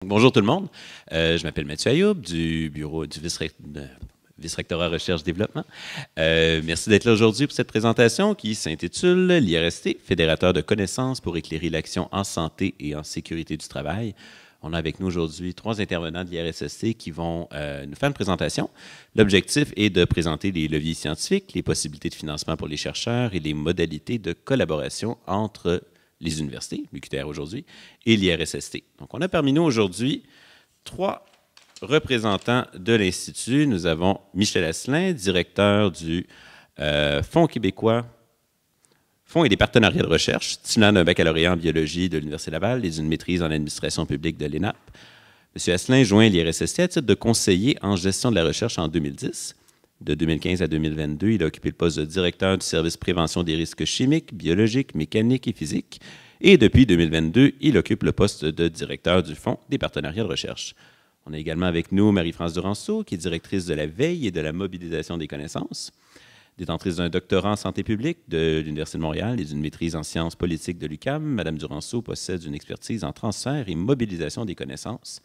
Bonjour tout le monde. Je m'appelle Mathieu Ayoub du bureau du vice-rectorat Recherche-Développement. Merci d'être là aujourd'hui pour cette présentation qui s'intitule « L'IRST, fédérateur de connaissances pour éclairer l'action en santé et en sécurité du travail ». On a avec nous aujourd'hui 3 intervenants de l'IRSST qui vont nous faire une présentation. L'objectif est de présenter les leviers scientifiques, les possibilités de financement pour les chercheurs et les modalités de collaboration entre les universités, l'UQTR aujourd'hui, et l'IRSST. Donc, on a parmi nous aujourd'hui 3 représentants de l'Institut. Nous avons Michel Asselin, directeur du Fonds québécois, Fonds et des partenariats de recherche, titulant d'un baccalauréat en biologie de l'Université Laval et d'une maîtrise en administration publique de l'ENAP. M. Asselin joint l'IRSST à titre de conseiller en gestion de la recherche en 2010. De 2015 à 2022, il a occupé le poste de directeur du service prévention des risques chimiques, biologiques, mécaniques et physiques. Et depuis 2022, il occupe le poste de directeur du Fonds des partenariats de recherche. On a également avec nous Marie-France Duranceau, qui est directrice de la veille et de la mobilisation des connaissances, détentrice d'un doctorat en santé publique de l'Université de Montréal et d'une maîtrise en sciences politiques de l'UQAM. Madame Duranceau possède une expertise en transfert et mobilisation des connaissances.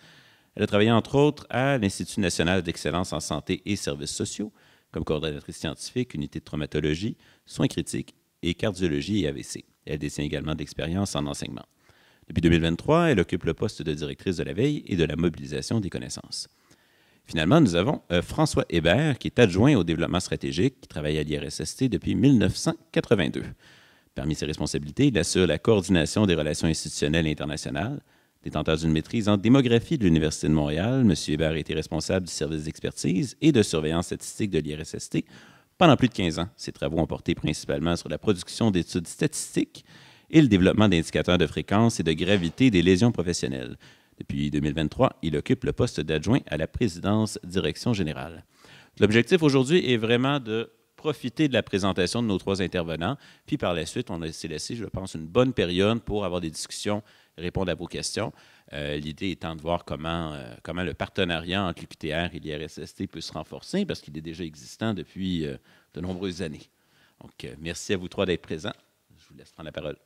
Elle a travaillé entre autres à l'Institut national d'excellence en santé et services sociaux, comme coordonnatrice scientifique, unité de traumatologie, soins critiques et cardiologie et AVC. Elle détient également d'expérience en enseignement. Depuis 2023, elle occupe le poste de directrice de la veille et de la mobilisation des connaissances. Finalement, nous avons François Hébert, qui est adjoint au développement stratégique, qui travaille à l'IRSST depuis 1982. Parmi ses responsabilités, il assure la coordination des relations institutionnelles et internationales. Détenteur d'une maîtrise en démographie de l'Université de Montréal, M. Hébert a été responsable du service d'expertise et de surveillance statistique de l'IRSST pendant plus de 15 ans. Ses travaux ont porté principalement sur la production d'études statistiques et le développement d'indicateurs de fréquence et de gravité des lésions professionnelles. Depuis 2023, il occupe le poste d'adjoint à la présidence direction générale. L'objectif aujourd'hui est vraiment de profiter de la présentation de nos 3 intervenants, puis par la suite, on s'est laissé, je pense, une bonne période pour avoir des discussions, répondre à vos questions. L'idée étant de voir comment le partenariat entre l'UQTR et l'IRSST peut se renforcer, parce qu'il est déjà existant depuis de nombreuses années. Donc, merci à vous 3 d'être présents. Je vous laisse prendre la parole.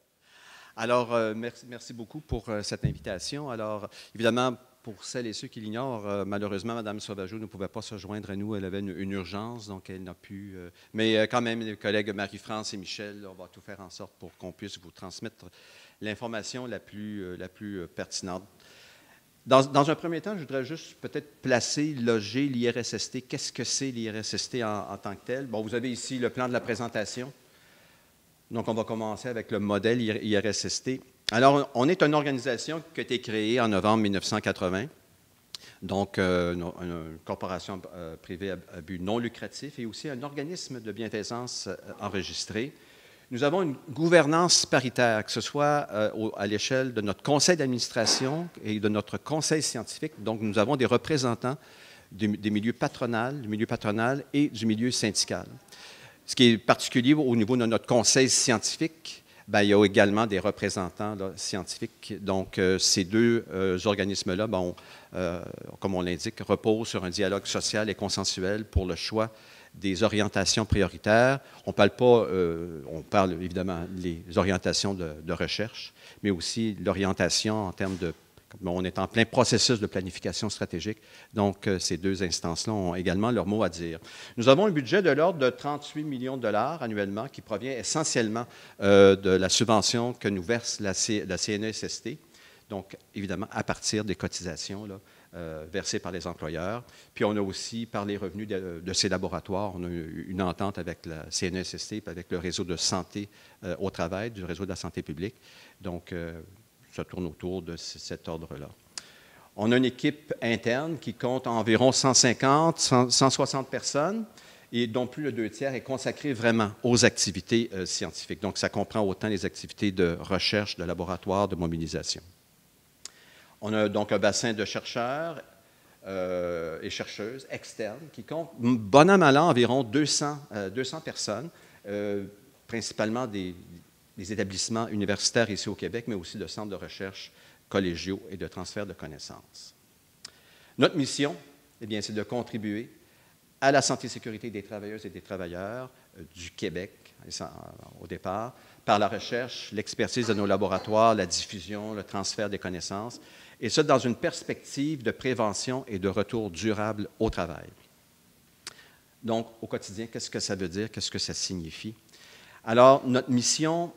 Alors, merci beaucoup pour cette invitation. Alors, évidemment, pour celles et ceux qui l'ignorent, malheureusement, Mme Sauvageau ne pouvait pas se joindre à nous. Elle avait une urgence, donc elle n'a pu... mais quand même, les collègues Marie-France et Michel, on va tout faire en sorte pour qu'on puisse vous transmettre l'information la plus pertinente. Dans un premier temps, je voudrais juste peut-être loger l'IRSST. Qu'est-ce que c'est l'IRSST en tant que tel? Bon, vous avez ici le plan de la présentation. Donc, on va commencer avec le modèle IRSST. Alors, on est une organisation qui a été créée en novembre 1980, donc une corporation privée à but non lucratif et aussi un organisme de bienfaisance enregistré. Nous avons une gouvernance paritaire, que ce soit à l'échelle de notre conseil d'administration et de notre conseil scientifique. Donc, nous avons des représentants du milieu patronal et du milieu syndical. Ce qui est particulier au niveau de notre conseil scientifique, bien, il y a également des représentants là, scientifiques. Donc, ces 2 organismes-là, bon, comme on l'indique, reposent sur un dialogue social et consensuel pour le choix des orientations prioritaires. On parle évidemment des orientations de recherche, mais aussi l'orientation en termes de... On est en plein processus de planification stratégique, donc ces 2 instances-là ont également leur mot à dire. Nous avons un budget de l'ordre de 38 millions de dollars annuellement qui provient essentiellement de la subvention que nous verse la CNESST, donc évidemment à partir des cotisations là, versées par les employeurs. Puis on a aussi, par les revenus de ces laboratoires, on a une entente avec la CNESST et avec le réseau de santé au travail, du réseau de la santé publique. Donc, ça tourne autour de cet ordre-là. On a une équipe interne qui compte environ 160 personnes et dont plus de 2 tiers est consacré vraiment aux activités scientifiques. Donc, ça comprend autant les activités de recherche, de laboratoire, de mobilisation. On a donc un bassin de chercheurs et chercheuses externes qui compte, bon an, mal an, environ 200 personnes, principalement des établissements universitaires ici au Québec, mais aussi de centres de recherche collégiaux et de transfert de connaissances. Notre mission, eh bien, c'est de contribuer à la santé et sécurité des travailleuses et des travailleurs du Québec au départ, par la recherche, l'expertise de nos laboratoires, la diffusion, le transfert des connaissances, et ça dans une perspective de prévention et de retour durable au travail. Donc, au quotidien, qu'est-ce que ça veut dire? Qu'est-ce que ça signifie? Alors, notre mission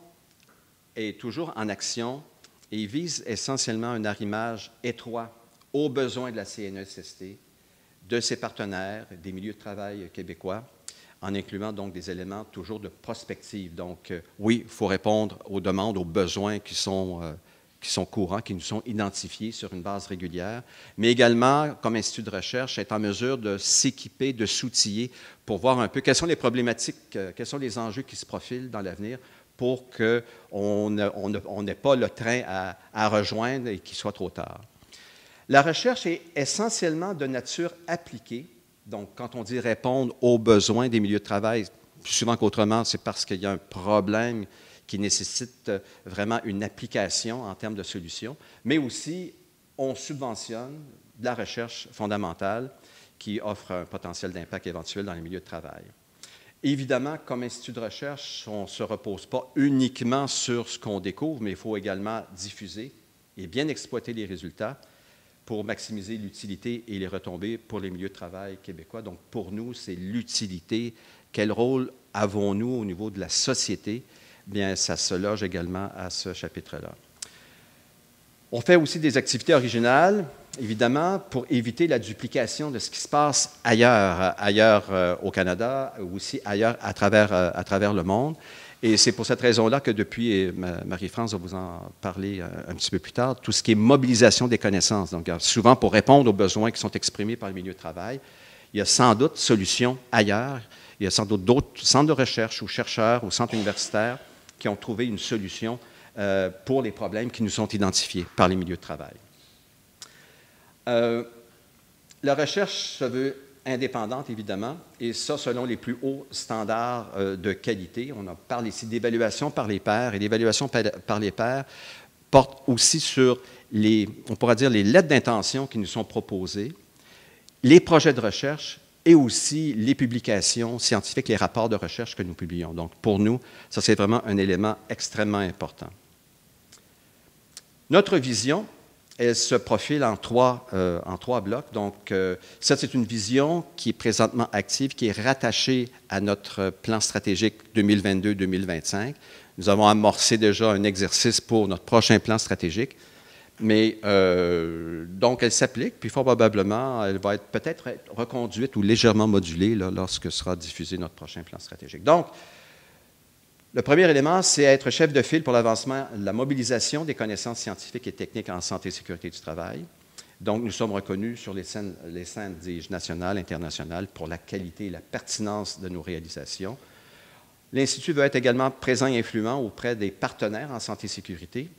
est toujours en action et vise essentiellement un arrimage étroit aux besoins de la CNESST, de ses partenaires, des milieux de travail québécois, en incluant donc des éléments toujours de prospective. Donc, oui, il faut répondre aux demandes, aux besoins qui sont courants, qui nous sont identifiés sur une base régulière, mais également, comme institut de recherche, être en mesure de s'équiper, de s'outiller pour voir un peu quelles sont les problématiques, quels sont les enjeux qui se profilent dans l'avenir pour qu'on n'ait pas le train à rejoindre et qu'il soit trop tard. La recherche est essentiellement de nature appliquée. Donc, quand on dit répondre aux besoins des milieux de travail, plus souvent qu'autrement, c'est parce qu'il y a un problème qui nécessite vraiment une application en termes de solutions, mais aussi on subventionne de la recherche fondamentale qui offre un potentiel d'impact éventuel dans les milieux de travail. Évidemment, comme institut de recherche, on ne se repose pas uniquement sur ce qu'on découvre, mais il faut également diffuser et bien exploiter les résultats pour maximiser l'utilité et les retombées pour les milieux de travail québécois. Donc, pour nous, c'est l'utilité. Quel rôle avons-nous au niveau de la société? Bien, ça se loge également à ce chapitre-là. On fait aussi des activités originales, évidemment, pour éviter la duplication de ce qui se passe ailleurs au Canada, ou aussi ailleurs à travers le monde. Et c'est pour cette raison-là que depuis, Marie-France va vous en parler un petit peu plus tard, tout ce qui est mobilisation des connaissances. Donc, souvent, pour répondre aux besoins qui sont exprimés par le milieu de travail, il y a sans doute solutions ailleurs. Il y a sans doute d'autres centres de recherche ou chercheurs ou centres universitaires qui ont trouvé une solution pour les problèmes qui nous sont identifiés par les milieux de travail. La recherche se veut indépendante, évidemment, et ça selon les plus hauts standards de qualité. On parle ici d'évaluation par les pairs, et l'évaluation par les pairs porte aussi sur on pourra dire, les lettres d'intention qui nous sont proposées, les projets de recherche et aussi les publications scientifiques, les rapports de recherche que nous publions. Donc, pour nous, ça, c'est vraiment un élément extrêmement important. Notre vision, elle se profile en trois blocs. Donc, ça, c'est une vision qui est présentement active, qui est rattachée à notre plan stratégique 2022-2025. Nous avons amorcé déjà un exercice pour notre prochain plan stratégique. Mais donc, elle s'applique, puis probablement, elle va peut-être être reconduite ou légèrement modulée là, lorsque sera diffusé notre prochain plan stratégique. Donc, le premier élément, c'est être chef de file pour l'avancement, la mobilisation des connaissances scientifiques et techniques en santé et sécurité du travail. Donc, nous sommes reconnus sur les scènes, dis-je, nationales, internationales, pour la qualité et la pertinence de nos réalisations. L'Institut veut être également présent et influent auprès des partenaires en santé et sécurité,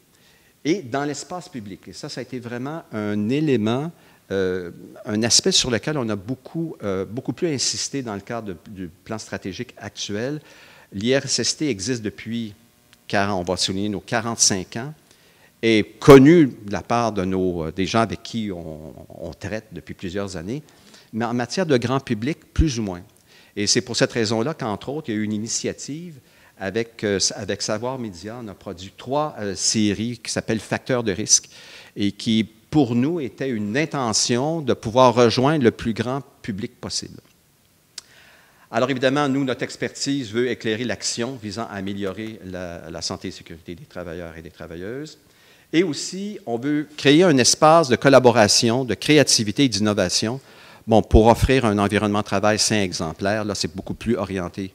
et dans l'espace public. Et ça a été vraiment un élément, un aspect sur lequel on a beaucoup plus insisté dans le cadre du plan stratégique actuel. L'IRSST existe depuis, on va souligner, nos 45 ans, est connu de la part des gens avec qui on traite depuis plusieurs années, mais en matière de grand public, plus ou moins. Et c'est pour cette raison-là qu'entre autres, il y a eu une initiative avec Savoir Média, on a produit 3 séries qui s'appellent « Facteurs de risque » et qui, pour nous, était une intention de pouvoir rejoindre le plus grand public possible. Alors évidemment, nous, notre expertise veut éclairer l'action visant à améliorer la santé et sécurité des travailleurs et des travailleuses. Et aussi, on veut créer un espace de collaboration, de créativité et d'innovation, pour offrir un environnement de travail sain et exemplaire. Là, c'est beaucoup plus orienté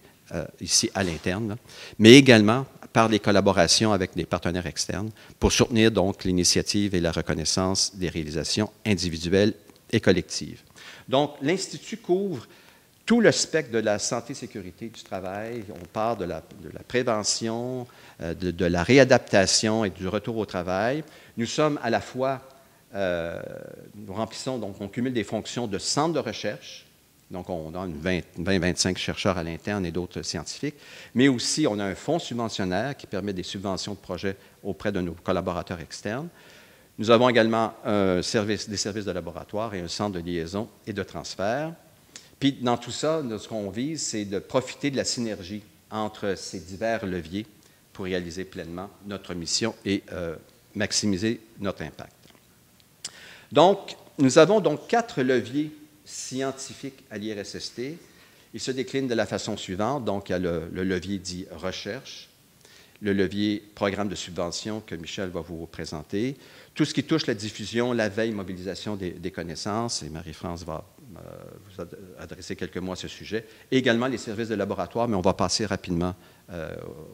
ici à l'interne, mais également par les collaborations avec des partenaires externes pour soutenir donc l'initiative et la reconnaissance des réalisations individuelles et collectives. Donc, l'Institut couvre tout le spectre de la santé et sécurité du travail. On parle de la prévention, de la réadaptation et du retour au travail. Nous sommes à la fois, nous remplissons, donc on cumule des fonctions de centre de recherche. Donc, on a 20-25 chercheurs à l'interne et d'autres scientifiques. Mais aussi, on a un fonds subventionnaire qui permet des subventions de projets auprès de nos collaborateurs externes. Nous avons également des services de laboratoire et un centre de liaison et de transfert. Puis, dans tout ça, ce qu'on vise, c'est de profiter de la synergie entre ces divers leviers pour réaliser pleinement notre mission et maximiser notre impact. Donc, nous avons donc 4 leviers scientifiques à l'IRSST. Ils se déclinent de la façon suivante. Donc, il y a le levier dit recherche, le levier programme de subvention que Michel va vous présenter, tout ce qui touche la diffusion, la veille, mobilisation des connaissances, et Marie-France va vous adresser quelques mots à ce sujet, et également les services de laboratoire, mais on va passer rapidement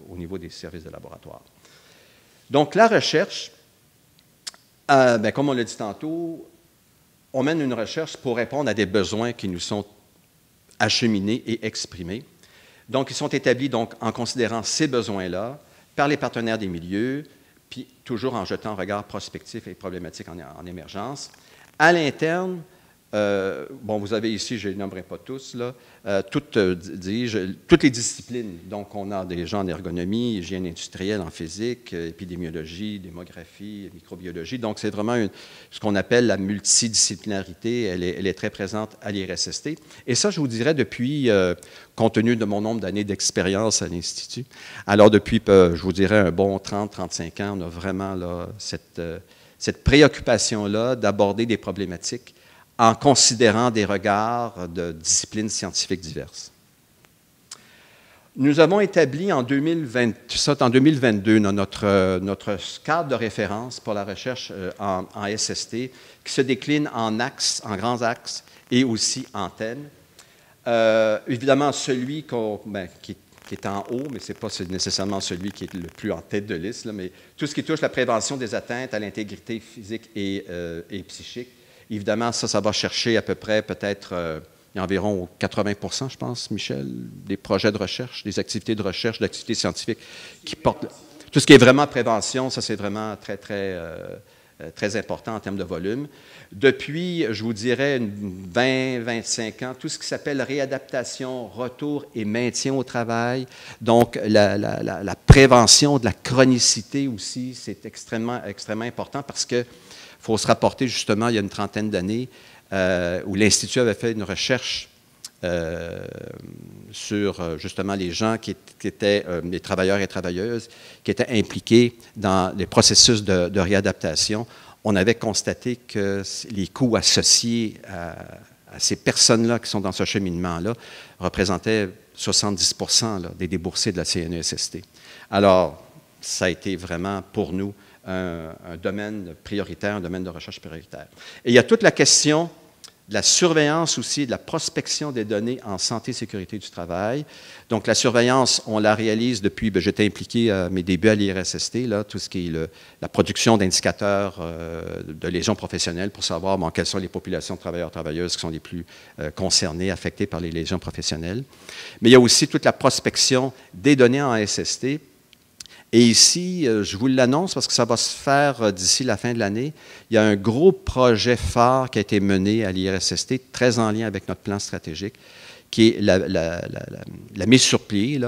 au niveau des services de laboratoire. Donc, la recherche, comme on l'a dit tantôt, on mène une recherche pour répondre à des besoins qui nous sont acheminés et exprimés. Donc, ils sont établis donc, en considérant ces besoins-là par les partenaires des milieux, puis toujours en jetant un regard prospectif et problématique en émergence. À l'interne, vous avez ici, je ne les nommerai pas tous, là, toutes les disciplines. Donc, on a des gens en ergonomie, hygiène industrielle, en physique, épidémiologie, démographie, microbiologie. Donc, c'est vraiment ce qu'on appelle la multidisciplinarité. Elle est très présente à l'IRSST. Et ça, je vous dirais, depuis, compte tenu de mon nombre d'années d'expérience à l'Institut, alors depuis, je vous dirais, un bon 30-35 ans, on a vraiment là, cette préoccupation-là d'aborder des problématiques en considérant des regards de disciplines scientifiques diverses. Nous avons établi en 2022 notre cadre de référence pour la recherche en SST qui se décline en axes, en grands axes et aussi en thèmes. Évidemment, celui qui est en haut, mais ce n'est pas nécessairement celui qui est le plus en tête de liste, là, mais tout ce qui touche la prévention des atteintes à l'intégrité physique et psychique. Évidemment, ça va chercher à peu près, peut-être, environ 80%, je pense, Michel, des projets de recherche, des activités de recherche, d'activités scientifiques qui portent... Tout ce qui est vraiment prévention, ça, c'est vraiment très, très, très important en termes de volume. Depuis, je vous dirais, 20-25 ans, tout ce qui s'appelle réadaptation, retour et maintien au travail, donc la prévention de la chronicité aussi, c'est extrêmement, extrêmement important parce que il faut se rapporter justement, il y a une trentaine d'années, où l'Institut avait fait une recherche sur justement les gens qui étaient les travailleurs et travailleuses, qui étaient impliqués dans les processus de réadaptation. On avait constaté que les coûts associés à ces personnes-là qui sont dans ce cheminement-là représentaient 70% là, des déboursés de la CNESST. Alors, ça a été vraiment pour nous un domaine prioritaire, un domaine de recherche prioritaire. Et il y a toute la question de la surveillance aussi, de la prospection des données en santé et sécurité du travail. Donc, la surveillance, on la réalise depuis, j'étais impliqué à mes débuts à l'IRSST, là, tout ce qui est la production d'indicateurs de lésions professionnelles pour savoir quelles sont les populations de travailleurs-travailleuses qui sont les plus concernées, affectées par les lésions professionnelles. Mais il y a aussi toute la prospection des données en SST. Et ici, je vous l'annonce parce que ça va se faire d'ici la fin de l'année. Il y a un gros projet phare qui a été mené à l'IRSST, très en lien avec notre plan stratégique, qui est la mise sur pied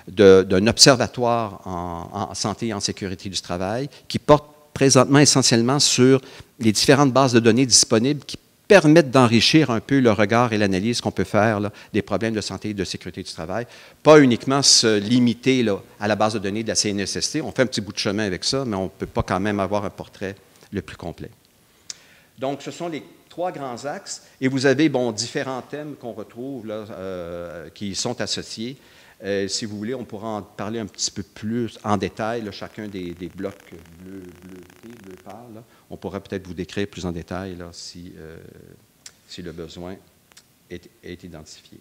d'un observatoire en santé et en sécurité du travail, qui porte présentement essentiellement sur les différentes bases de données disponibles qui permettent d'enrichir un peu le regard et l'analyse qu'on peut faire là, des problèmes de santé et de sécurité du travail. Pas uniquement se limiter là, à la base de données de la CNESST. On fait un petit bout de chemin avec ça, mais on ne peut pas quand même avoir un portrait le plus complet. Donc, ce sont les 3 grands axes. Et vous avez différents thèmes qu'on retrouve là, qui sont associés. Si vous voulez, on pourra en parler un petit peu plus en détail, là, chacun des blocs bleu pâle. Là. On pourra peut-être vous décrire plus en détail là, si le besoin est identifié.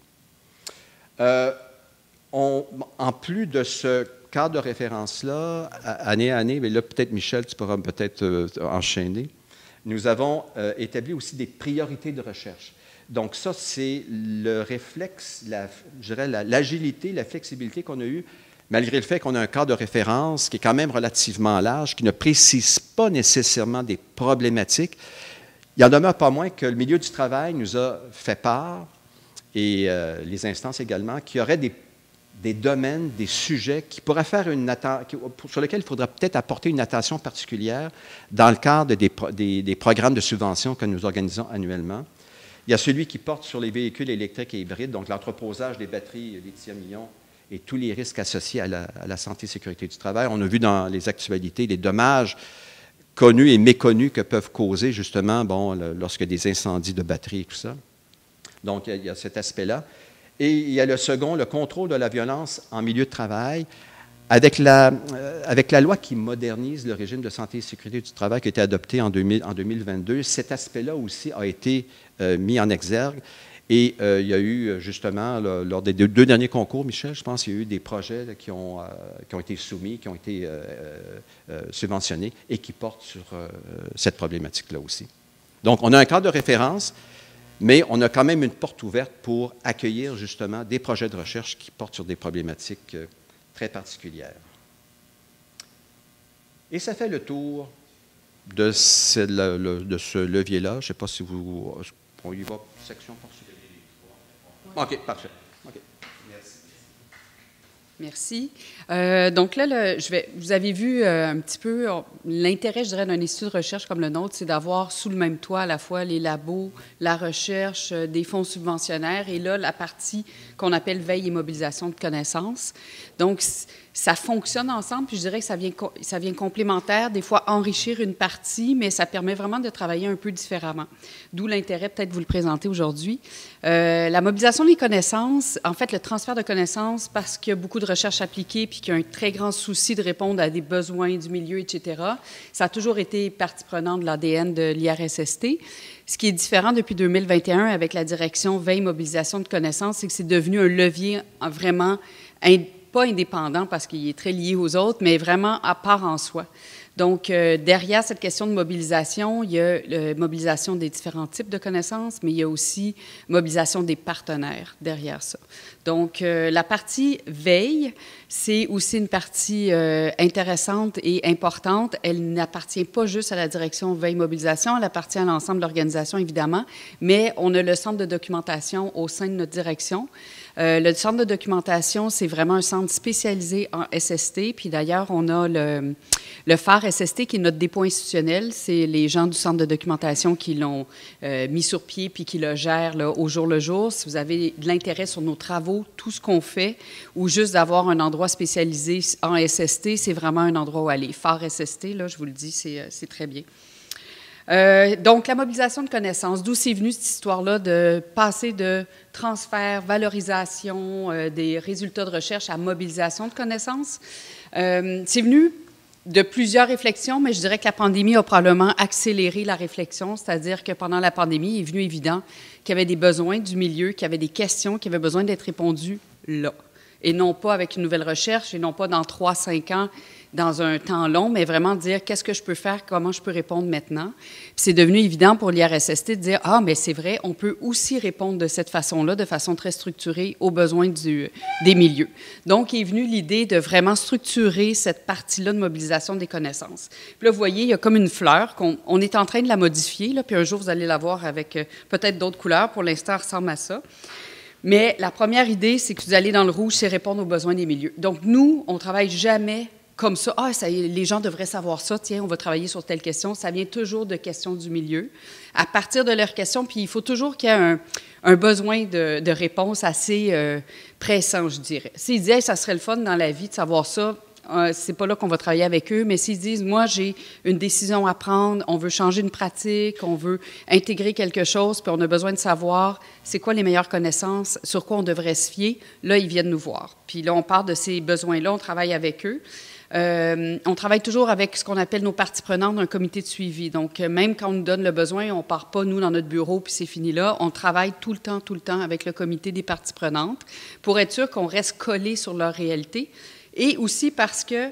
En plus de ce cadre de référence-là, année à année, mais là, peut-être, Michel, tu pourras peut-être enchaîner, nous avons établi aussi des priorités de recherche. Donc ça, c'est le réflexe, je dirais l'agilité, la flexibilité qu'on a eue, malgré le fait qu'on a un cadre de référence qui est quand même relativement large, qui ne précise pas nécessairement des problématiques. Il en demeure pas moins que le milieu du travail nous a fait part, et les instances également, qu'il y aurait des domaines, des sujets qui pourraient faire sur lesquels il faudra peut-être apporter une attention particulière dans le cadre des programmes de subvention que nous organisons annuellement. Il y a celui qui porte sur les véhicules électriques et hybrides, donc l'entreposage des batteries lithium-ion et tous les risques associés à la santé et sécurité du travail. On a vu dans les actualités les dommages connus et méconnus que peuvent causer justement lorsque des incendies de batterie et tout ça. Donc, il y a cet aspect-là. Et il y a le second, le contrôle de la violence en milieu de travail. Avec la loi qui modernise le régime de santé et sécurité du travail qui a été adoptée en 2022, cet aspect-là aussi a été mis en exergue. Et il y a eu justement, lors des deux derniers concours, Michel, je pense qu'il y a eu des projets là, qui ont été soumis, qui ont été subventionnés et qui portent sur cette problématique-là aussi. Donc, on a un cadre de référence, mais on a quand même une porte ouverte pour accueillir justement des projets de recherche qui portent sur des problématiques très particulière. Et ça fait le tour de ce levier-là. Je ne sais pas si on y va section par section. OK, parfait. Okay. Merci. Donc là, vous avez vu un petit peu l'intérêt, je dirais, d'un institut de recherche comme le nôtre, c'est d'avoir sous le même toit à la fois les labos, la recherche, des fonds subventionnaires et là, la partie qu'on appelle veille et mobilisation de connaissances. Donc, ça fonctionne ensemble, puis je dirais que ça vient complémentaire, des fois enrichir une partie, mais ça permet vraiment de travailler un peu différemment. D'où l'intérêt, peut-être, de vous le présenter aujourd'hui. La mobilisation des connaissances, en fait, le transfert de connaissances, parce qu'il y a beaucoup de recherches appliquées, puis qu'il y a un très grand souci de répondre à des besoins du milieu, etc., ça a toujours été partie prenante de l'ADN de l'IRSST. Ce qui est différent depuis 2021 avec la direction veille mobilisation de connaissances, c'est que c'est devenu un levier vraiment pas indépendant parce qu'il est très lié aux autres, mais vraiment à part en soi. Donc, derrière cette question de mobilisation, il y a la mobilisation des différents types de connaissances, mais il y a aussi mobilisation des partenaires derrière ça. Donc, la partie veille, c'est aussi une partie intéressante et importante. Elle n'appartient pas juste à la direction veille-mobilisation, elle appartient à l'ensemble de l'organisation, évidemment, mais on a le centre de documentation au sein de notre direction. Le centre de documentation, c'est vraiment un centre spécialisé en SST. Puis d'ailleurs, on a le phare SST qui est notre dépôt institutionnel. C'est les gens du centre de documentation qui l'ont mis sur pied puis qui le gèrent là, au jour le jour. Si vous avez de l'intérêt sur nos travaux, tout ce qu'on fait, ou juste d'avoir un endroit spécialisé en SST, c'est vraiment un endroit où aller. Phare SST, là, je vous le dis, c'est très bien. Donc, la mobilisation de connaissances, d'où c'est venu cette histoire-là de passer de transfert, valorisation des résultats de recherche à mobilisation de connaissances? C'est venu de plusieurs réflexions, mais je dirais que la pandémie a probablement accéléré la réflexion, c'est-à-dire que pendant la pandémie, il est venu évident qu'il y avait des besoins du milieu, qu'il y avait des questions qui avaient besoin d'être répondues là, et non pas avec une nouvelle recherche, et non pas dans 3-5 ans, dans un temps long, mais vraiment dire qu'est-ce que je peux faire, comment je peux répondre maintenant. Puis c'est devenu évident pour l'IRSST de dire « Ah, mais c'est vrai, on peut aussi répondre de cette façon-là, de façon très structurée aux besoins des milieux. » Donc, est venue l'idée de vraiment structurer cette partie-là de mobilisation des connaissances. Puis là, vous voyez, il y a comme une fleur qu'on est en train de la modifier, là, puis un jour, vous allez la voir avec peut-être d'autres couleurs. Pour l'instant, elle ressemble à ça. Mais la première idée, c'est que vous allez dans le rouge, c'est répondre aux besoins des milieux. Donc, nous, on ne travaille jamais comme ça. Ah, ça y est, les gens devraient savoir ça. Tiens, on va travailler sur telle question. Ça vient toujours de questions du milieu. À partir de leurs questions, puis il faut toujours qu'il y ait un besoin de réponse assez pressant, je dirais. S'ils disent hey, « ça serait le fun dans la vie de savoir ça », c'est pas là qu'on va travailler avec eux, mais s'ils disent « moi, j'ai une décision à prendre, on veut changer une pratique, on veut intégrer quelque chose, puis on a besoin de savoir c'est quoi les meilleures connaissances, sur quoi on devrait se fier », là, ils viennent nous voir. Puis là, on part de ces besoins-là, on travaille avec eux. On travaille toujours avec ce qu'on appelle nos parties prenantes d'un comité de suivi. Donc, même quand on nous donne le besoin, on ne part pas, nous, dans notre bureau, puis c'est fini là. On travaille tout le temps avec le comité des parties prenantes pour être sûr qu'on reste collé sur leur réalité. Et aussi parce que,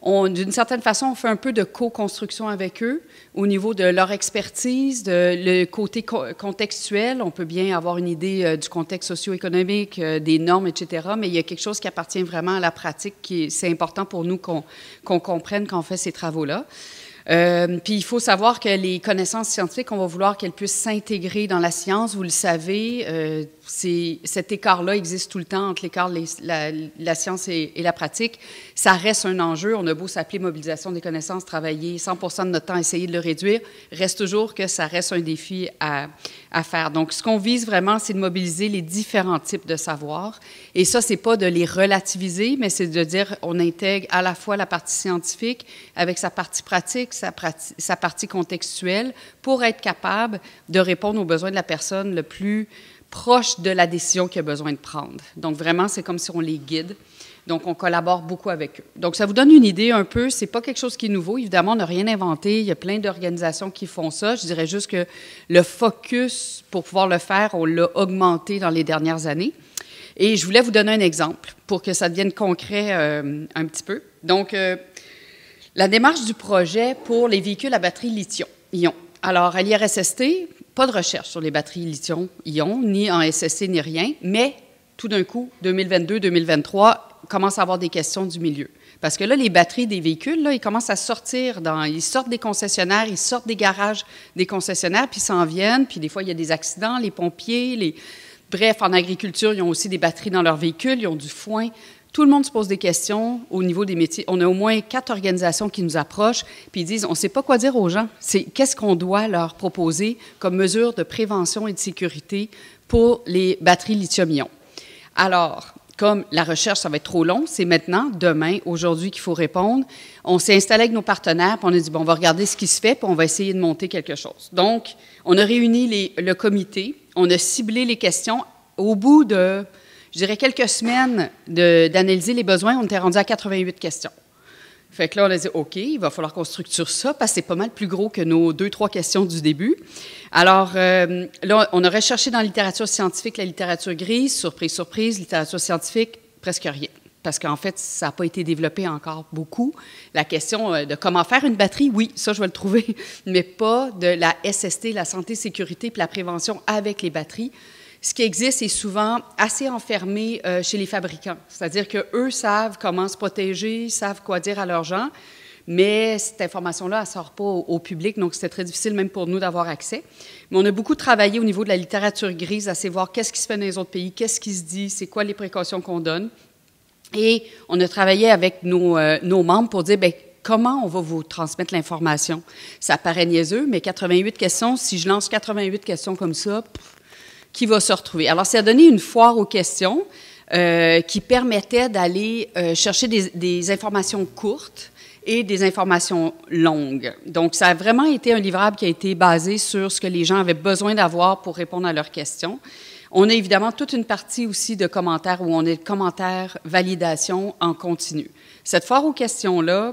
d'une certaine façon, on fait un peu de co-construction avec eux au niveau de leur expertise, le côté contextuel. On peut bien avoir une idée du contexte socio-économique, des normes, etc., mais il y a quelque chose qui appartient vraiment à la pratique. C'est important pour nous qu'on comprenne quand on fait ces travaux-là. Puis il faut savoir que les connaissances scientifiques, on va vouloir qu'elles puissent s'intégrer dans la science. Vous le savez, cet écart-là existe tout le temps entre l'écart de la science et la pratique. Ça reste un enjeu. On a beau s'appeler mobilisation des connaissances, travailler 100% de notre temps, essayer de le réduire, reste toujours que ça reste un défi à faire. Donc, ce qu'on vise vraiment, c'est de mobiliser les différents types de savoirs. Et ça, c'est pas de les relativiser, mais c'est de dire on intègre à la fois la partie scientifique avec sa partie pratique, sa partie contextuelle, pour être capable de répondre aux besoins de la personne le plus proche de la décision qu'il a besoin de prendre. Donc, vraiment, c'est comme si on les guide. Donc, on collabore beaucoup avec eux. Donc, ça vous donne une idée un peu. C'est pas quelque chose qui est nouveau. Évidemment, on n'a rien inventé. Il y a plein d'organisations qui font ça. Je dirais juste que le focus, pour pouvoir le faire, on l'a augmenté dans les dernières années. Et je voulais vous donner un exemple pour que ça devienne concret un petit peu. Donc, la démarche du projet pour les véhicules à batterie lithium-ion. Alors, à l'IRSST, pas de recherche sur les batteries lithium-ion, ni en SSC, ni rien, mais tout d'un coup, 2022-2023, commence à avoir des questions du milieu. Parce que là, les batteries des véhicules, là, ils commencent à sortir, ils sortent des concessionnaires, ils sortent des garages des concessionnaires, puis ils s'en viennent, puis des fois, il y a des accidents, les pompiers, bref, en agriculture, ils ont aussi des batteries dans leurs véhicules, ils ont du foin. Tout le monde se pose des questions au niveau des métiers. On a au moins 4 organisations qui nous approchent, puis ils disent, on ne sait pas quoi dire aux gens. Qu'est-ce qu'on doit leur proposer comme mesure de prévention et de sécurité pour les batteries lithium-ion. Alors, comme la recherche, ça va être trop long, c'est maintenant, demain, aujourd'hui qu'il faut répondre. On s'est installé avec nos partenaires, puis on a dit, bon, on va regarder ce qui se fait, puis on va essayer de monter quelque chose. Donc, on a réuni le comité, on a ciblé les questions. Au bout de, je dirais, quelques semaines d'analyser les besoins, on était rendu à 88 questions. Fait que là, on a dit, OK, il va falloir qu'on structure ça, parce que c'est pas mal plus gros que nos 2-3 questions du début. Alors, là, on a recherché dans la littérature scientifique la littérature grise, surprise, surprise, littérature scientifique, presque rien. Parce qu'en fait, ça n'a pas été développé encore beaucoup. La question de comment faire une batterie, oui, ça, je vais le trouver, mais pas de la SST, la santé, sécurité, puis la prévention avec les batteries. Ce qui existe est souvent assez enfermé chez les fabricants. C'est-à-dire qu'eux savent comment se protéger, savent quoi dire à leurs gens, mais cette information-là, elle ne sort pas au public, donc c'était très difficile même pour nous d'avoir accès. Mais on a beaucoup travaillé au niveau de la littérature grise, à savoir qu'est-ce qui se fait dans les autres pays, qu'est-ce qui se dit, c'est quoi les précautions qu'on donne. Et on a travaillé avec nos membres pour dire, bien, comment on va vous transmettre l'information? Ça paraît niaiseux, mais 88 questions, si je lance 88 questions comme ça, qui va se retrouver? Alors, ça a donné une foire aux questions qui permettait d'aller chercher des informations courtes et des informations longues. Donc, ça a vraiment été un livrable qui a été basé sur ce que les gens avaient besoin d'avoir pour répondre à leurs questions. On a évidemment toute une partie aussi de commentaires où on est commentaires, validation en continu. Cette foire aux questions-là,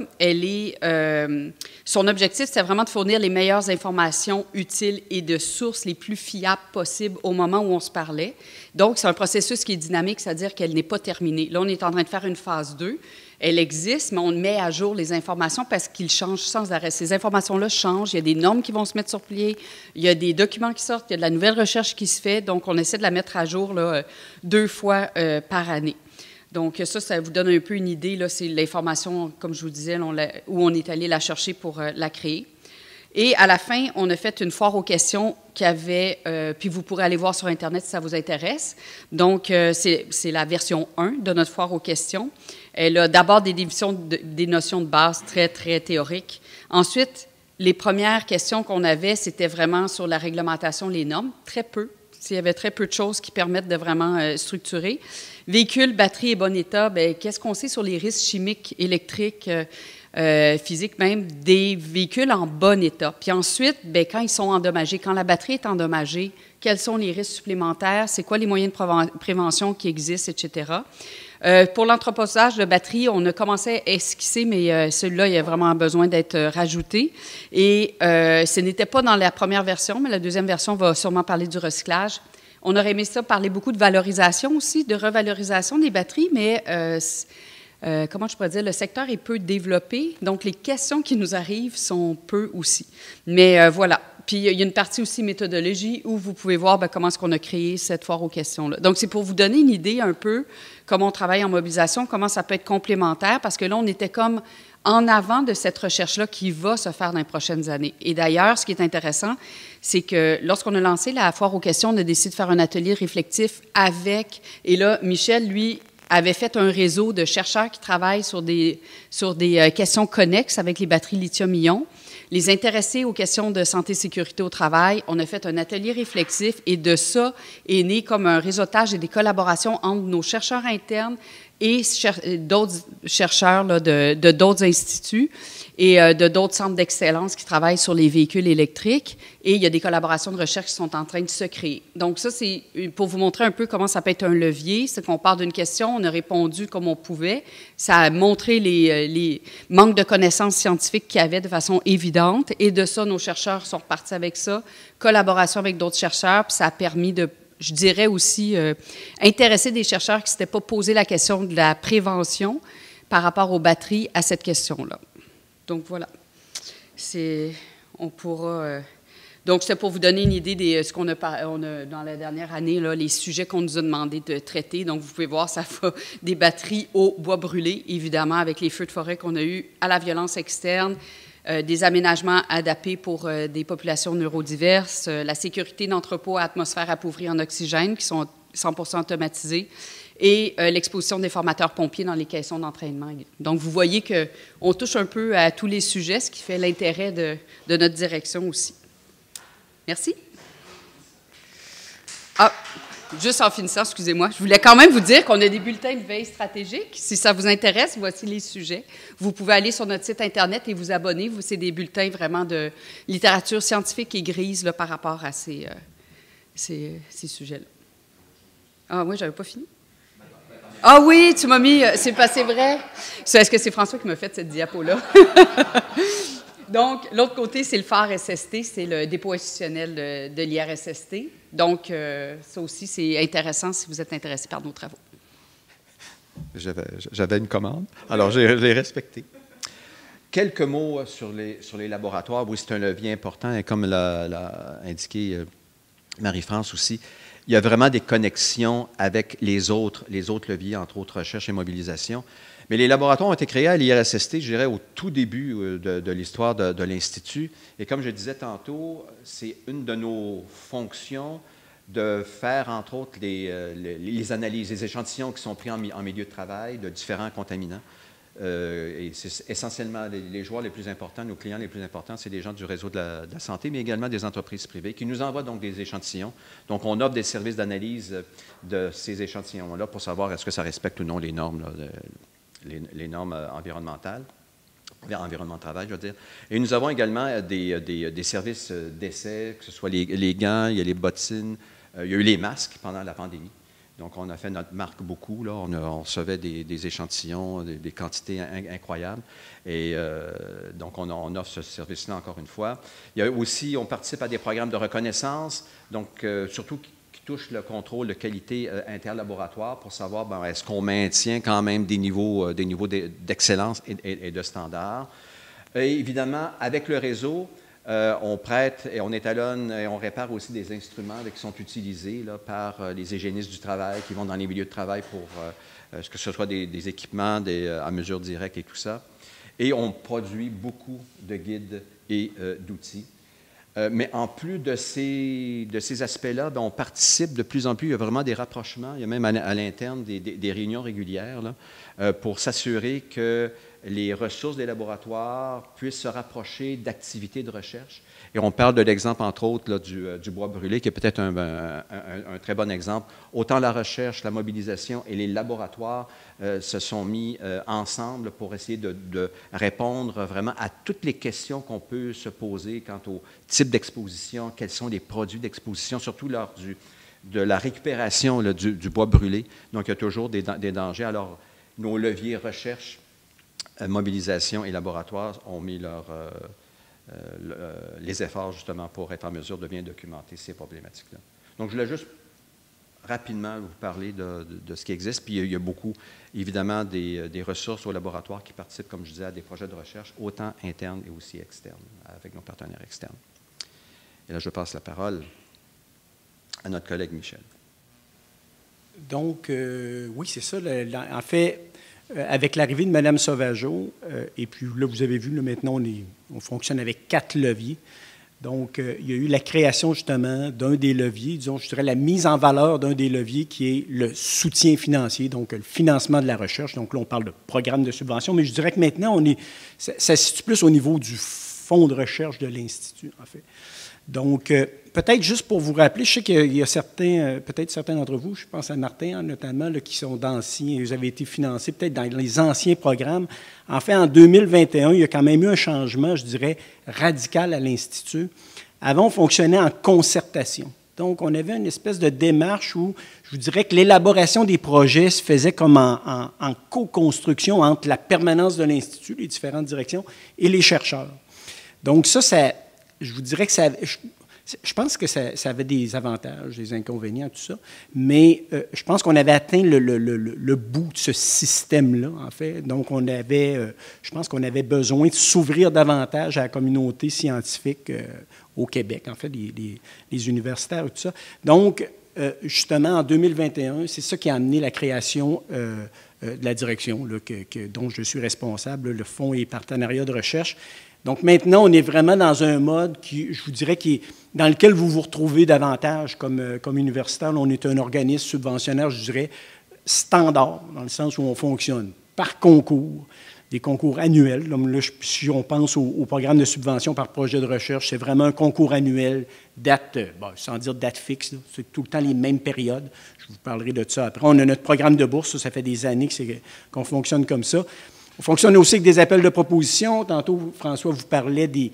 son objectif, c'est vraiment de fournir les meilleures informations utiles et de sources les plus fiables possibles au moment où on se parlait. Donc, c'est un processus qui est dynamique, c'est-à-dire qu'elle n'est pas terminée. Là, on est en train de faire une phase 2. Elle existe, mais on met à jour les informations parce qu'ils changent sans arrêt. Ces informations-là changent. Il y a des normes qui vont se mettre sur pied. Il y a des documents qui sortent. Il y a de la nouvelle recherche qui se fait. Donc, on essaie de la mettre à jour là, 2 fois par année. Donc, ça vous donne un peu une idée. Là, c'est l'information, comme je vous disais, où on est allé la chercher pour la créer. Et à la fin, on a fait une foire aux questions qui avait, puis vous pourrez aller voir sur Internet si ça vous intéresse. Donc, c'est la version 1 de notre foire aux questions. Elle a d'abord des notions de base très, très théoriques. Ensuite, les premières questions qu'on avait, c'était vraiment sur la réglementation, les normes, très peu. Il y avait très peu de choses qui permettent de vraiment structurer. Véhicules, batterie et bon état, bien, qu'est-ce qu'on sait sur les risques chimiques, électriques, physiques même, des véhicules en bon état? Puis ensuite, bien, quand ils sont endommagés, quand la batterie est endommagée, quels sont les risques supplémentaires? C'est quoi les moyens de prévention qui existent, etc.? Pour l'entreposage de batterie, on a commencé à esquisser, mais celui-là, il a vraiment besoin d'être rajouté. Et ce n'était pas dans la première version, mais la deuxième version va sûrement parler du recyclage. On aurait aimé ça parler beaucoup de valorisation aussi, de revalorisation des batteries, mais comment je pourrais dire, le secteur est peu développé, donc les questions qui nous arrivent sont peu aussi. Mais voilà. Puis, il y a une partie aussi méthodologie où vous pouvez voir comment est-ce qu'on a créé cette foire aux questions-là. Donc, c'est pour vous donner une idée un peu comment on travaille en mobilisation, comment ça peut être complémentaire, parce que là, on était comme en avant de cette recherche-là qui va se faire dans les prochaines années. Et d'ailleurs, ce qui est intéressant, c'est que lorsqu'on a lancé la foire aux questions, on a décidé de faire un atelier réflectif avec, et là, Michel, lui, avait fait un réseau de chercheurs qui travaillent sur des questions connexes avec les batteries lithium-ion. Les intéressés aux questions de santé et sécurité au travail, on a fait un atelier réflexif et de ça est né comme un réseautage et des collaborations entre nos chercheurs internes et d'autres chercheurs là, de d'autres instituts et de d'autres centres d'excellence qui travaillent sur les véhicules électriques. Et il y a des collaborations de recherche qui sont en train de se créer. Donc ça, c'est pour vous montrer un peu comment ça peut être un levier. C'est qu'on part d'une question, on a répondu comme on pouvait. Ça a montré les manques de connaissances scientifiques qu'il y avait de façon évidente. Et de ça, nos chercheurs sont repartis avec ça. Collaboration avec d'autres chercheurs, puis ça a permis de, je dirais aussi, intéresser des chercheurs qui ne s'étaient pas posé la question de la prévention par rapport aux batteries à cette question-là. Donc, voilà. On pourra... donc, c'était pour vous donner une idée de ce qu'on a, dans la dernière année, là, les sujets qu'on nous a demandé de traiter. Donc, vous pouvez voir, ça va des batteries au bois brûlé, évidemment, avec les feux de forêt qu'on a eus, à la violence externe, des aménagements adaptés pour des populations neurodiverses, la sécurité d'entrepôts à atmosphère appauvrie en oxygène, qui sont 100% automatisés, et l'exposition des formateurs pompiers dans les caissons d'entraînement. Donc, vous voyez qu'on touche un peu à tous les sujets, ce qui fait l'intérêt de notre direction aussi. Merci. Ah, juste en finissant, excusez-moi, je voulais quand même vous dire qu'on a des bulletins de veille stratégique. Si ça vous intéresse, voici les sujets. Vous pouvez aller sur notre site Internet et vous abonner. C'est des bulletins vraiment de littérature scientifique et grise là, par rapport à ces sujets-là. Ah oui, j'avais pas fini. Ah oui, tu m'as mis... C'est vrai. Est-ce que c'est François qui m'a fait cette diapo-là? Donc, l'autre côté, c'est le phare SST, c'est le dépôt institutionnel de l'IRSST. Donc, ça aussi, c'est intéressant si vous êtes intéressé par nos travaux. J'avais une commande, alors je l'ai respectée. Quelques mots sur les laboratoires. Oui, c'est un levier important, et comme l'a indiqué Marie-France aussi, il y a vraiment des connexions avec les autres leviers, entre autres recherche et mobilisation. Mais les laboratoires ont été créés à l'IRSST, je dirais, au tout début de l'histoire de l'Institut. Et comme je disais tantôt, c'est une de nos fonctions de faire, entre autres, les analyses, les échantillons qui sont pris en milieu de travail de différents contaminants. Et c'est essentiellement les joueurs les plus importants, nos clients les plus importants, c'est des gens du réseau de la santé, mais également des entreprises privées qui nous envoient donc des échantillons. Donc, on offre des services d'analyse de ces échantillons-là pour savoir est-ce que ça respecte ou non les normes, là, les normes environnementales, environnement de travail, je veux dire. Et nous avons également des services d'essai, que ce soit les gants, il y a les bottines, il y a eu les masques pendant la pandémie. Donc, on a fait notre marque beaucoup. Là. On recevait des échantillons, des quantités incroyables. Et donc, on offre ce service-là encore une fois. Il y a aussi, on participe à des programmes de reconnaissance, donc surtout qui touchent le contrôle de qualité interlaboratoire pour savoir, ben, est-ce qu'on maintient quand même des niveaux d'excellence et de standards. Et évidemment, avec le réseau, on prête et on étalonne et on répare aussi des instruments qui sont utilisés là, par les hygiénistes du travail qui vont dans les milieux de travail pour que ce soit des équipements à mesure directe et tout ça. Et on produit beaucoup de guides et d'outils. Mais en plus de ces aspects-là, ben, on participe de plus en plus, il y a vraiment des rapprochements, il y a même à l'interne des réunions régulières là, pour s'assurer que les ressources des laboratoires puissent se rapprocher d'activités de recherche. Et on parle de l'exemple, entre autres, là, du bois brûlé, qui est peut-être un très bon exemple. Autant la recherche, la mobilisation et les laboratoires se sont mis ensemble pour essayer de répondre vraiment à toutes les questions qu'on peut se poser quant au type d'exposition, quels sont les produits d'exposition, surtout lors de la récupération là, du bois brûlé. Donc, il y a toujours des dangers. Alors, nos leviers recherche, mobilisation et laboratoire ont mis les efforts justement pour être en mesure de bien documenter ces problématiques-là. Donc, je voulais juste rapidement vous parler de ce qui existe. Puis, il y a beaucoup, évidemment, des ressources au laboratoire qui participent, comme je disais, à des projets de recherche, autant internes et aussi externes, avec nos partenaires externes. Et là, je passe la parole à notre collègue Michel. Donc, oui, c'est ça. En fait, avec l'arrivée de Mme Sauvageau, et puis là, vous avez vu, là, maintenant, on fonctionne avec 4 leviers. Donc, il y a eu la création, justement, d'un des leviers, disons, je dirais la mise en valeur d'un des leviers qui est le soutien financier, donc le financement de la recherche. Donc là, on parle de programme de subvention, mais je dirais que maintenant, ça se situe plus au niveau du fonds de recherche de l'Institut, en fait. Donc, peut-être juste pour vous rappeler, je sais qu'il y a certains, peut-être certains d'entre vous, je pense à Martin notamment, là, qui sont d'anciens, ils avaient été financés peut-être dans les anciens programmes. En fait, en 2021, il y a quand même eu un changement, je dirais, radical à l'Institut. Avant, on fonctionnait en concertation. Donc, on avait une espèce de démarche où je vous dirais que l'élaboration des projets se faisait comme en co-construction entre la permanence de l'Institut, les différentes directions, et les chercheurs. Donc, je vous dirais que je pense que ça avait des avantages, des inconvénients, tout ça, mais je pense qu'on avait atteint le bout de ce système-là, en fait. Donc, je pense qu'on avait besoin de s'ouvrir davantage à la communauté scientifique au Québec, en fait, les universitaires et tout ça. Donc, justement, en 2021, c'est ça qui a amené la création de la direction là, dont je suis responsable, le Fonds et partenariats de recherche. Donc maintenant, on est vraiment dans un mode qui, je vous dirais, dans lequel vous vous retrouvez davantage comme universitaire. Là, on est un organisme subventionnaire, je dirais, standard, dans le sens où on fonctionne par concours, des concours annuels. Là, si on pense au programme de subvention par projet de recherche, c'est vraiment un concours annuel, sans dire date fixe, c'est tout le temps les mêmes périodes. Je vous parlerai de ça après. On a notre programme de bourse, ça fait des années qu'on fonctionne comme ça. On fonctionne aussi avec des appels de proposition. Tantôt, François vous parlait des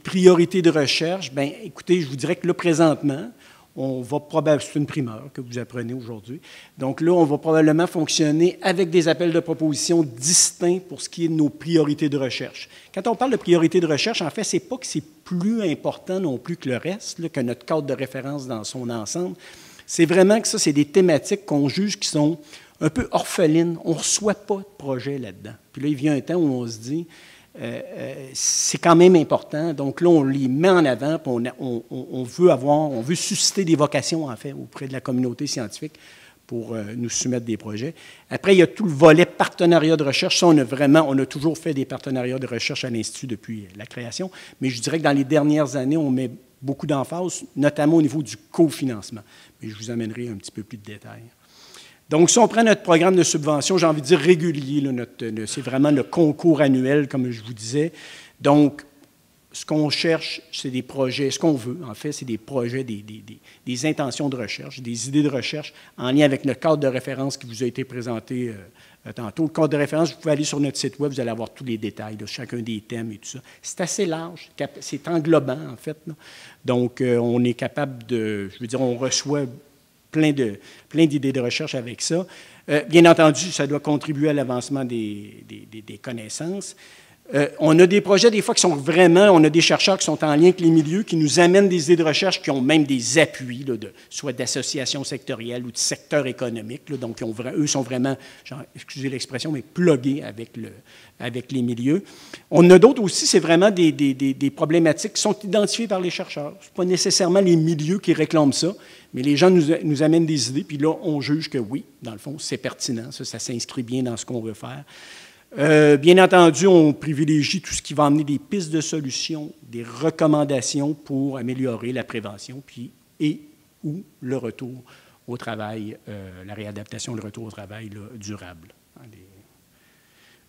priorités de recherche. Bien, écoutez, je vous dirais que là, présentement, on va probablement, c'est une primeur que vous apprenez aujourd'hui, donc là, on va probablement fonctionner avec des appels de proposition distincts pour ce qui est de nos priorités de recherche. Quand on parle de priorités de recherche, en fait, ce n'est pas que c'est plus important non plus que le reste, là, que notre cadre de référence dans son ensemble. C'est vraiment que ça, c'est des thématiques qu'on juge qui sont un peu orpheline, on ne reçoit pas de projet là-dedans. Puis là, il vient un temps où on se dit, c'est quand même important. Donc là, on les met en avant, puis on veut susciter des vocations, en fait, auprès de la communauté scientifique pour nous soumettre des projets. Après, il y a tout le volet partenariat de recherche. Ça, on a toujours fait des partenariats de recherche à l'Institut depuis la création, mais je dirais que dans les dernières années, on met beaucoup d'emphase, notamment au niveau du cofinancement. Mais je vous amènerai un petit peu plus de détails. Donc, si on prend notre programme de subvention, j'ai envie de dire régulier, c'est vraiment le concours annuel, comme je vous disais. Donc, ce qu'on cherche, c'est des projets, ce qu'on veut, en fait, c'est des projets, des intentions de recherche, des idées de recherche en lien avec notre cadre de référence qui vous a été présenté tantôt. Le cadre de référence, vous pouvez aller sur notre site web, vous allez avoir tous les détails de chacun des thèmes et tout ça. C'est assez large, c'est englobant, en fait. Là. Donc, on est capable on reçoit plein d'idées de recherche avec ça. Bien entendu, ça doit contribuer à l'avancement des connaissances. On a des projets, des fois, qui sont vraiment, on a des chercheurs qui sont en lien avec les milieux, qui nous amènent des idées de recherche, qui ont même des appuis, là, soit d'associations sectorielles ou de secteurs économiques. Là, donc, eux sont vraiment, excusez l'expression, mais plugués avec les milieux. On a d'autres aussi, c'est vraiment des problématiques qui sont identifiées par les chercheurs. Ce n'est pas nécessairement les milieux qui réclament ça, mais les gens nous amènent des idées, puis là, on juge que oui, dans le fond, c'est pertinent, ça s'inscrit bien dans ce qu'on veut faire. Bien entendu, on privilégie tout ce qui va amener des pistes de solutions, des recommandations pour améliorer la prévention ou le retour au travail, la réadaptation, le retour au travail là, durable.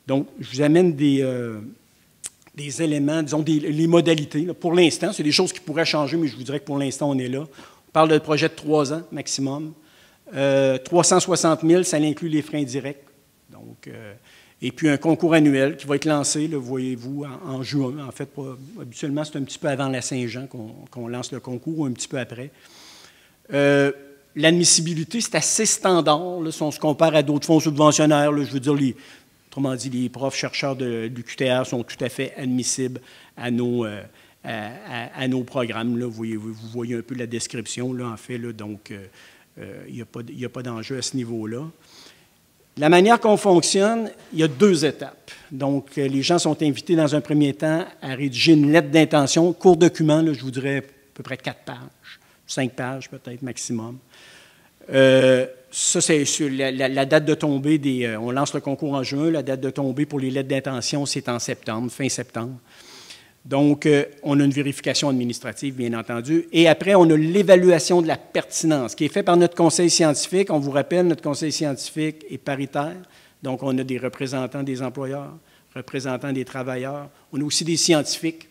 Donc, je vous amène des éléments, disons, les modalités. Là. Pour l'instant, c'est des choses qui pourraient changer, mais je vous dirais que pour l'instant, on est là. On parle de projet de 3 ans maximum. 360 000, ça inclut les freins directs. Donc, et puis un concours annuel qui va être lancé, là, voyez-vous, en juin. En fait, habituellement, c'est un petit peu avant la Saint-Jean qu'on lance le concours, ou un petit peu après. L'admissibilité, c'est assez standard. Là, si on se compare à d'autres fonds subventionnaires, là, je veux dire, autrement dit, les profs chercheurs du QTR sont tout à fait admissibles à nos programmes. Là. Vous voyez un peu la description, là, en fait. Là, donc, il n'y a pas d'enjeu à ce niveau-là. La manière qu'on fonctionne, il y a 2 étapes. Donc, les gens sont invités dans un premier temps à rédiger une lettre d'intention, court document, là, je vous dirais à peu près 4 pages, 5 pages peut-être maximum. Ça, c'est sur la date de tombée des... on lance le concours en juin. La date de tombée pour les lettres d'intention, c'est en septembre, fin septembre. Donc, on a une vérification administrative, bien entendu. Et après, on a l'évaluation de la pertinence qui est faite par notre conseil scientifique. On vous rappelle, notre conseil scientifique est paritaire. Donc, on a des représentants des employeurs, représentants des travailleurs. On a aussi des scientifiques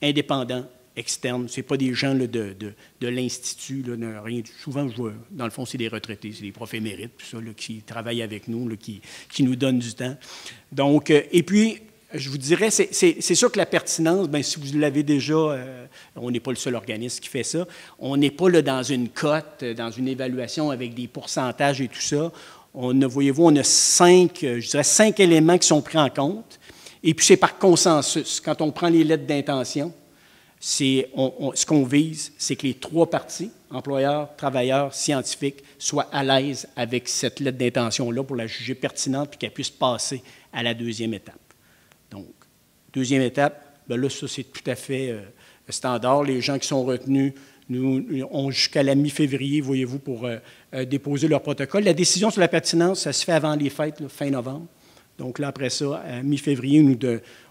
indépendants, externes. Ce n'est pas des gens là, de l'Institut, là, rien. Souvent, dans le fond, c'est des retraités, c'est des profs émérites, tout ça, là, qui travaillent avec nous, là, qui nous donnent du temps. Donc, et puis, je vous dirais, c'est sûr que la pertinence, bien, si vous l'avez déjà, on n'est pas le seul organisme qui fait ça. On n'est pas là dans une cote, dans une évaluation avec des pourcentages et tout ça. Voyez-vous, on a 5 éléments qui sont pris en compte. Et puis, c'est par consensus. Quand on prend les lettres d'intention, ce qu'on vise, c'est que les 3 parties, employeurs, travailleurs, scientifiques, soient à l'aise avec cette lettre d'intention-là pour la juger pertinente puis qu'elle puisse passer à la 2e étape. Donc, 2e étape, bien là, ça, c'est tout à fait standard. Les gens qui sont retenus ont jusqu'à la mi-février, voyez-vous, pour déposer leur protocole. La décision sur la pertinence, ça se fait avant les fêtes, là, fin novembre. Donc là, après ça, à mi-février,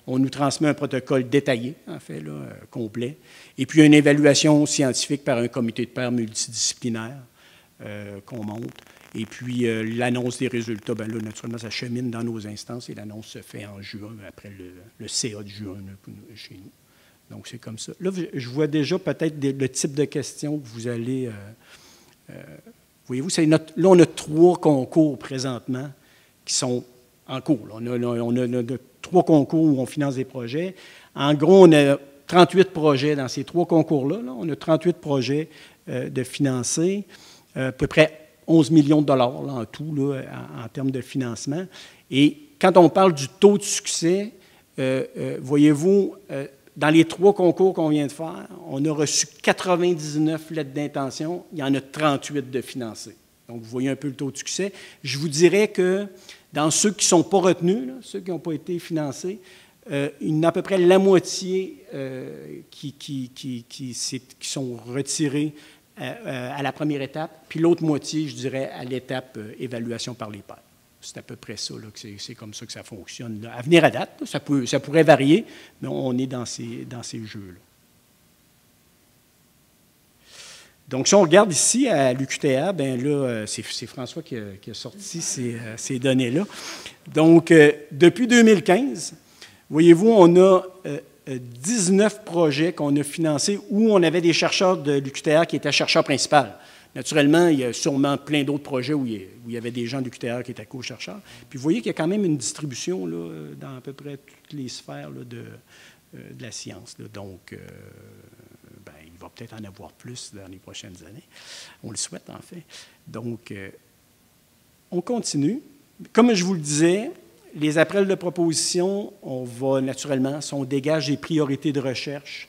on nous transmet un protocole détaillé, en fait, là, complet. Et puis, une évaluation scientifique par un comité de pairs multidisciplinaire qu'on monte. Et puis, l'annonce des résultats, bien là, naturellement, ça chemine dans nos instances et l'annonce se fait en juin, après le CA de juin chez nous. Donc, c'est comme ça. Là, je vois déjà peut-être le type de questions que vous allez... voyez-vous, là, on a 3 concours présentement qui sont en cours. Là. On a 3 concours où on finance des projets. En gros, on a 38 projets dans ces 3 concours-là. Là. On a 38 projets de financés, à peu près 11 millions de dollars là, en tout, là, en termes de financement. Et quand on parle du taux de succès, voyez-vous, dans les 3 concours qu'on vient de faire, on a reçu 99 lettres d'intention. Il y en a 38 de financés. Donc, vous voyez un peu le taux de succès. Je vous dirais que dans ceux qui ne sont pas retenus, là, ceux qui n'ont pas été financés, il y en a à peu près la moitié qui sont retirés à la première étape, puis l'autre moitié, je dirais, à l'étape évaluation par les pairs. C'est à peu près ça, là, que c'est comme ça que ça fonctionne. Là. À venir à date, là, ça pourrait varier, mais on est dans ces jeux-là. Donc, si on regarde ici à l'UQTR, bien là, c'est François qui a sorti ces données-là. Donc, depuis 2015, voyez-vous, on a 19 projets qu'on a financés où on avait des chercheurs de l'UQTR qui étaient chercheurs principaux. Naturellement, il y a sûrement plein d'autres projets où il y avait des gens de l'UQTR qui étaient co-chercheurs. Puis vous voyez qu'il y a quand même une distribution là, dans à peu près toutes les sphères là, de la science. Là. Donc, ben, il va peut-être en avoir plus dans les prochaines années. On le souhaite, en fait. Donc, on continue. Comme je vous le disais, les appels de proposition, on va naturellement, si on dégage des priorités de recherche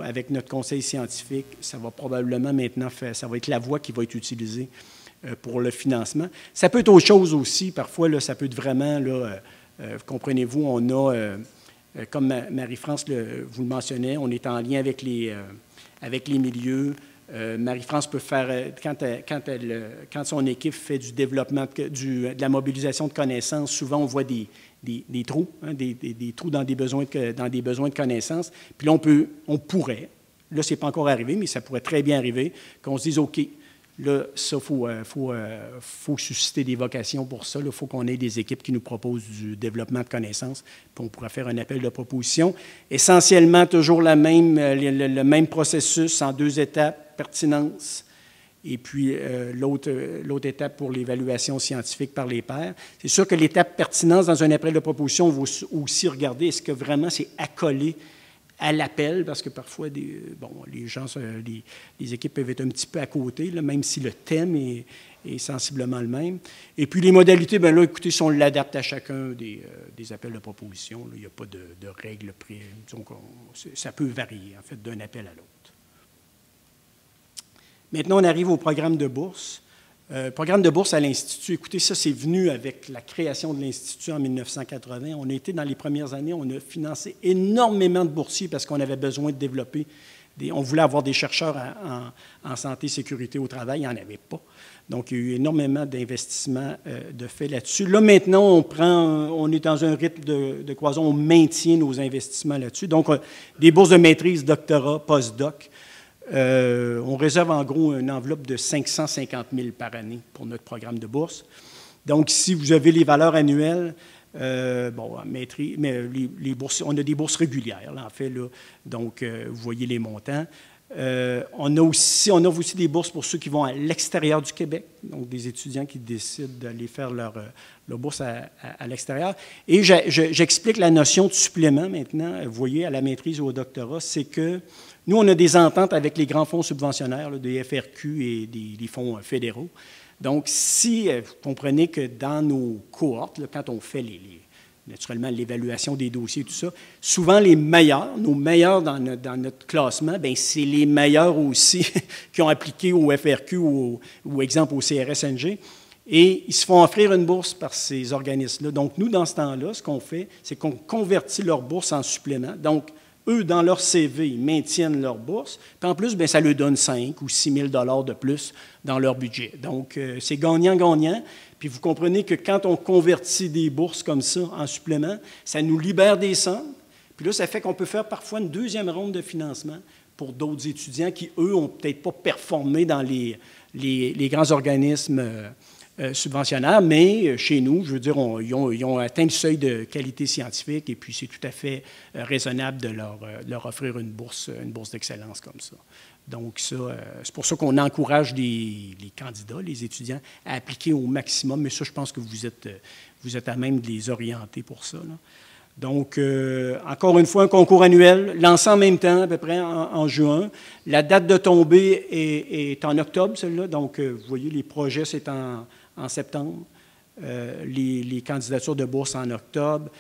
avec notre conseil scientifique, ça va probablement maintenant ça va être la voie qui va être utilisée pour le financement. Ça peut être autre chose aussi. Parfois, là, ça peut être vraiment, là, comprenez-vous, on a, comme Marie-France vous le mentionnait, on est en lien avec les milieux. Marie-France peut faire, quand son équipe fait du développement, de la mobilisation de connaissances, souvent on voit des trous, hein, des trous dans des besoins de connaissances. Puis là, on pourrait, là, ce n'est pas encore arrivé, mais ça pourrait très bien arriver, qu'on se dise, OK, là, ça, faut susciter des vocations pour ça. Il faut qu'on ait des équipes qui nous proposent du développement de connaissances, puis on pourra faire un appel de proposition. Essentiellement, toujours le même processus en 2 étapes, pertinence, et puis l'autre étape pour l'évaluation scientifique par les pairs. C'est sûr que l'étape pertinence dans un appel de proposition, on va aussi regarder est-ce que vraiment c'est accolé à l'appel, parce que parfois, les gens, les équipes peuvent être un petit peu à côté, là, même si le thème est sensiblement le même. Et puis les modalités, bien là, écoutez, si on l'adapte à chacun des appels de proposition, là, il n'y a pas de règles près. Donc, ça peut varier, en fait, d'un appel à l'autre. Maintenant, on arrive au programme de bourse. Programme de bourse à l'Institut, écoutez, ça, c'est venu avec la création de l'Institut en 1980. On a été dans les premières années, on a financé énormément de boursiers parce qu'on avait besoin de développer on voulait avoir des chercheurs en santé et sécurité au travail, il n'y en avait pas. Donc, il y a eu énormément d'investissements de fait là-dessus. Là, maintenant, on est dans un rythme de croissance, on maintient nos investissements là-dessus. Donc, des bourses de maîtrise, doctorat, post-doc. On réserve en gros une enveloppe de 550 000 par année pour notre programme de bourse. Donc, si vous avez les valeurs annuelles, maîtrise, mais les bourses, on a des bourses régulières, là, en fait, là, donc vous voyez les montants. On offre aussi des bourses pour ceux qui vont à l'extérieur du Québec, donc des étudiants qui décident d'aller faire leur bourse à l'extérieur. Et j'explique la notion de supplément maintenant, vous voyez, à la maîtrise ou au doctorat, c'est que nous, on a des ententes avec les grands fonds subventionnaires, là, des FRQ et des fonds fédéraux. Donc, si vous comprenez que dans nos cohortes, là, quand on fait naturellement l'évaluation des dossiers et tout ça, souvent nos meilleurs dans notre classement, bien, c'est les meilleurs aussi qui ont appliqué au FRQ ou exemple au CRSNG, et ils se font offrir une bourse par ces organismes-là. Donc, nous, dans ce temps-là, ce qu'on fait, c'est qu'on convertit leur bourse en supplément. Donc, eux, dans leur CV, ils maintiennent leur bourse. Puis en plus, bien, ça leur donne 5 ou 6 000 $ de plus dans leur budget. Donc, c'est gagnant-gagnant. Puis vous comprenez que quand on convertit des bourses comme ça en supplément, ça nous libère des sommes. Puis là, ça fait qu'on peut faire parfois une deuxième ronde de financement pour d'autres étudiants qui, eux, n'ont peut-être pas performé dans les grands organismes subventionnaires, mais chez nous, je veux dire, ils ont atteint le seuil de qualité scientifique et puis c'est tout à fait raisonnable de leur offrir une bourse d'excellence comme ça. Donc, ça, c'est pour ça qu'on encourage les candidats, les étudiants, à appliquer au maximum, mais ça, je pense que vous êtes à même de les orienter pour ça, là. Donc, encore une fois, un concours annuel, lancé en même temps, à peu près en juin. La date de tombée est en octobre, celle-là. Donc, vous voyez, les projets, c'est en septembre. Les candidatures de bourse en octobre.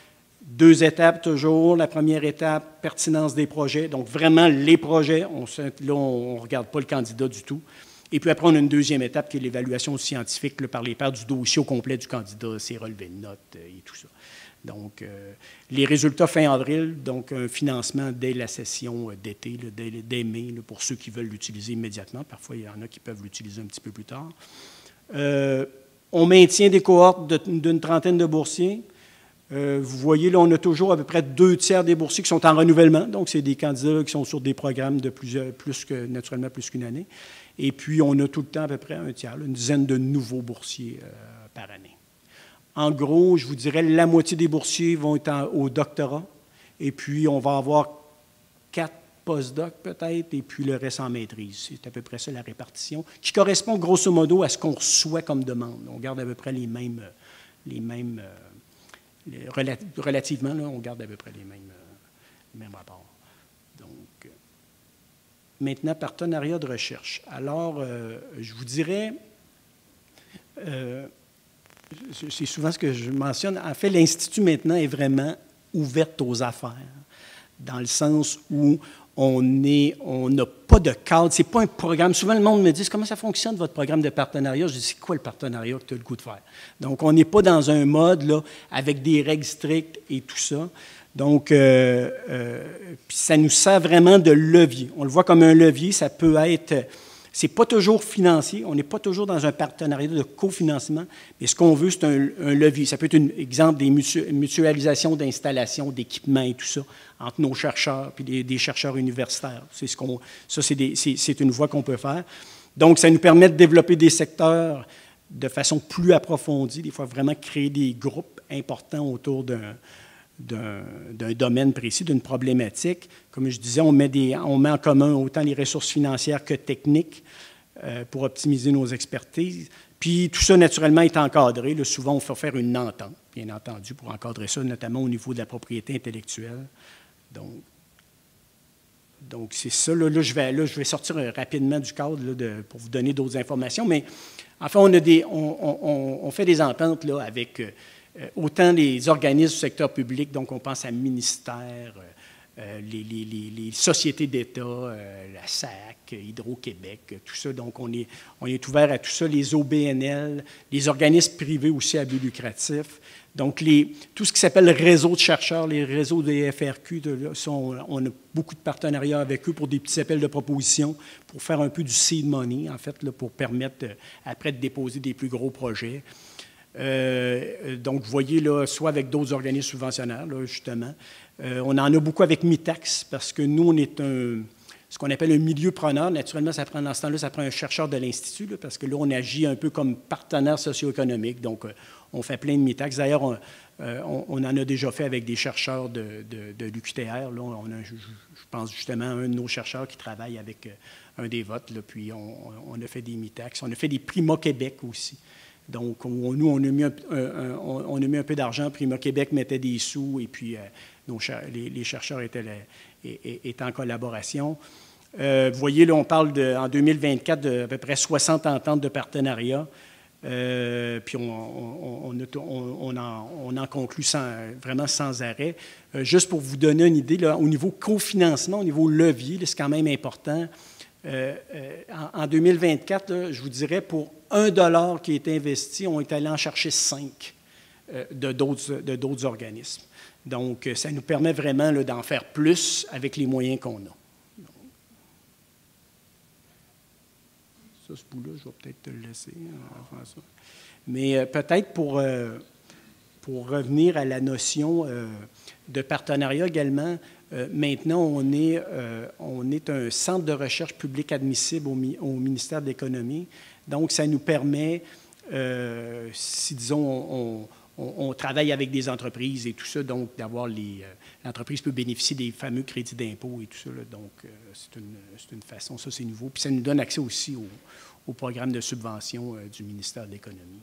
2 étapes toujours. La première étape, pertinence des projets. Donc, vraiment, les projets. Là, on ne regarde pas le candidat du tout. Et puis après, on a une deuxième étape qui est l'évaluation scientifique là, par les pairs du dossier au complet du candidat, ses relevés de notes et tout ça. Donc, les résultats fin avril, donc un financement dès la session d'été, dès mai, là, pour ceux qui veulent l'utiliser immédiatement. Parfois, il y en a qui peuvent l'utiliser un petit peu plus tard. On maintient des cohortes d'une trentaine de boursiers. Vous voyez, là, on a toujours à peu près 2/3 des boursiers qui sont en renouvellement. Donc, c'est des candidats qui sont sur des programmes de naturellement plus qu'une année. Et puis, on a tout le temps à peu près un tiers, une dizaine de nouveaux boursiers par année. En gros, je vous dirais, la moitié des boursiers vont être au doctorat. Et puis, on va avoir 4 post-doc peut-être, et puis le reste en maîtrise. C'est à peu près ça la répartition, qui correspond grosso modo à ce qu'on reçoit comme demande. On garde à peu près les mêmes relativement, là, on garde à peu près les mêmes rapports. Donc, maintenant, partenariat de recherche. Alors, je vous dirais, c'est souvent ce que je mentionne, en fait, l'Institut maintenant est vraiment ouvert aux affaires, dans le sens où on n'a pas de cadre, c'est pas un programme. Souvent, le monde me dit, comment ça fonctionne, votre programme de partenariat? Je dis, c'est quoi le partenariat que tu as le goût de faire? Donc, on n'est pas dans un mode, là, avec des règles strictes et tout ça. Donc, puis ça nous sert vraiment de levier. On le voit comme un levier, ça peut être... C'est pas toujours financier, on n'est pas toujours dans un partenariat de cofinancement, mais ce qu'on veut, c'est un levier. Ça peut être un exemple des mutualisations d'installations, d'équipements et tout ça, entre nos chercheurs et des chercheurs universitaires. C'est une voie qu'on peut faire. Donc, ça nous permet de développer des secteurs de façon plus approfondie, des fois vraiment créer des groupes importants autour d'un domaine précis, d'une problématique. Comme je disais, on met en commun autant les ressources financières que techniques pour optimiser nos expertises. Puis tout ça, naturellement, est encadré. Là, souvent, on fait faire une entente, bien entendu, pour encadrer ça, notamment au niveau de la propriété intellectuelle. Donc c'est ça. Là, je vais sortir rapidement du cadre là, pour vous donner d'autres informations. Mais enfin, on fait des ententes là, avec... autant les organismes du secteur public, donc on pense à ministères, les sociétés d'État, la SAC, Hydro-Québec, tout ça. Donc, on est ouvert à tout ça, les OBNL, les organismes privés aussi à but lucratif. Donc, tout ce qui s'appelle réseau de chercheurs, les réseaux des FRQ, on a beaucoup de partenariats avec eux pour des petits appels de propositions, pour faire un peu du seed money, en fait, là, pour permettre après de déposer des plus gros projets. Donc, vous voyez, là, soit avec d'autres organismes subventionnaires, là, justement. On en a beaucoup avec Mitax, parce que nous, on est ce qu'on appelle un milieu preneur. Naturellement, dans ce temps-là, ça prend un chercheur de l'Institut, là, parce que là, on agit un peu comme partenaire socio-économique. Donc, on fait plein de Mitax. D'ailleurs, on en a déjà fait avec des chercheurs de l'UQTR. Là, je pense justement à un de nos chercheurs qui travaille avec un des votes. Là, puis, on a fait des Mitax. On a fait des Prima Québec aussi. Donc, nous, on a mis un peu d'argent. Prima Québec mettait des sous, et puis les chercheurs étaient en collaboration. Vous voyez, là, on parle en 2024 d'à peu près 60 ententes de partenariat. Puis on en conclut vraiment sans arrêt. Juste pour vous donner une idée, là, au niveau cofinancement, au niveau levier, c'est quand même important. En 2024, là, je vous dirais, pour $1 qui est investi, on est allé en chercher 5 de d'autres organismes. Donc, ça nous permet vraiment d'en faire plus avec les moyens qu'on a. Ça, ce bout-là, je vais peut-être te le laisser. François. Mais peut-être pour revenir à la notion de partenariat également, maintenant, on est un centre de recherche publique admissible au ministère de l'Économie. Donc, ça nous permet, si, disons, on travaille avec des entreprises et tout ça, donc d'avoir l'entreprise peut bénéficier des fameux crédits d'impôt et tout ça. Là, donc, c'est une façon, ça c'est nouveau. Puis ça nous donne accès aussi au programme de subvention du ministère de l'Économie.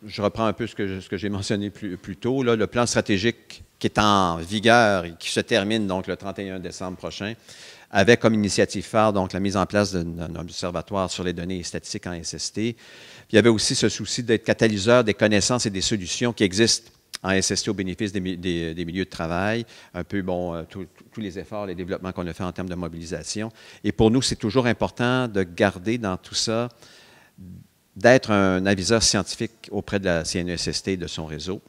Je reprends un peu ce que j'ai mentionné plus tôt. Là, le plan stratégique qui est en vigueur et qui se termine donc le 31 décembre prochain, avec comme initiative phare donc la mise en place d'un observatoire sur les données et statistiques en SST. Puis, il y avait aussi ce souci d'être catalyseur des connaissances et des solutions qui existent en SST au bénéfice des milieux de travail, un peu, tous les efforts, les développements qu'on a fait en termes de mobilisation. Et pour nous, c'est toujours important de garder dans tout ça, d'être un aviseur scientifique auprès de la CNESST et de son réseau.